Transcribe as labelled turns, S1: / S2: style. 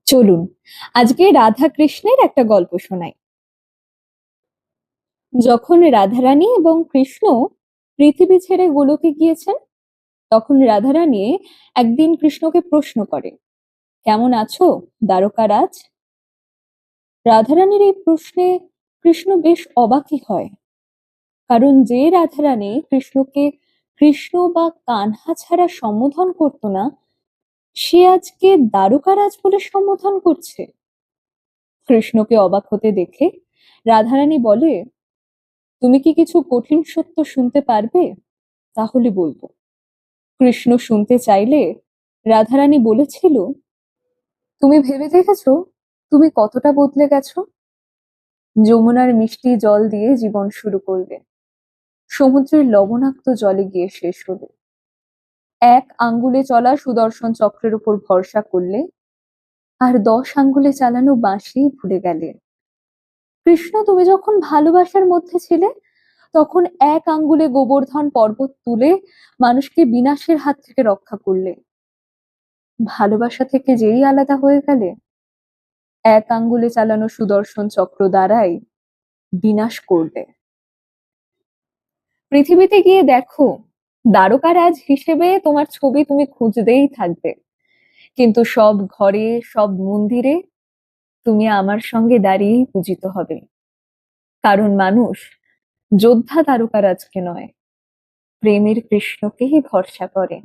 S1: চলুন আজকে রাধা কৃষ্ণের একটা গল্প শোনাই। যখন রাধারানী এবং কৃষ্ণ পৃথিবী ছেড়ে গোলকে গিয়েছেন, তখন রাধারানী একদিন কৃষ্ণকে প্রশ্ন করে, কেমন আছো দ্বারকারাজ? রাধারানীর এই প্রশ্নে কৃষ্ণ বেশ অবাকই হয়, কারণ যে রাধারানী কৃষ্ণকে কৃষ্ণ বা কানহা ছাড়া সম্বোধন করতো না, সে আজকে দ্বারকারাজ বলে সম্বোধন করছে। কৃষ্ণকে অবাক হতে দেখে রাধারানী বলে, তুমি কি কিছু কঠিন সত্য শুনতে পারবে? তাহলে বলবো। কৃষ্ণ শুনতে চাইলে রাধারানী বলেছিল, তুমি ভেবে দেখেছো তুমি কতটা বদলে গেছো? যমুনার মিষ্টি জল দিয়ে জীবন শুরু করলে, সমুদ্রের লবণাক্ত জলে গিয়ে শেষ হলে, এক আঙ্গুলে চলা সুদর্শন চক্রের উপর ভরসা করলে, আর 10 আঙ্গুলে চালানো বাঁশি ভুলে গেলে। কৃষ্ণ, তুমি যখন ভালোবাসার মধ্যে ছিলে, তখন এক আঙ্গুলে গোবর্ধন পর্বত তুলে মানুষকে বিনাশের হাত থেকে রক্ষা করলে। ভালোবাসা থেকে যেই আলাদা হয়ে গেলে, এক আঙ্গুলে চালানো সুদর্শন চক্র দ্বারাই বিনাশ করলে। পৃথিবীতে গিয়ে দেখো, দ্বারকারাজ হিসেবে তোমার ছবি তুমি খুঁজতেই থাকবে, কিন্তু সব ঘরে সব মন্দিরে তুমি আমার সঙ্গে দাঁড়িয়েই পূজিত হবে। কারণ মানুষ যোদ্ধা দ্বারকারাজকে নয়, প্রেমের কৃষ্ণকেই ভরসা করে।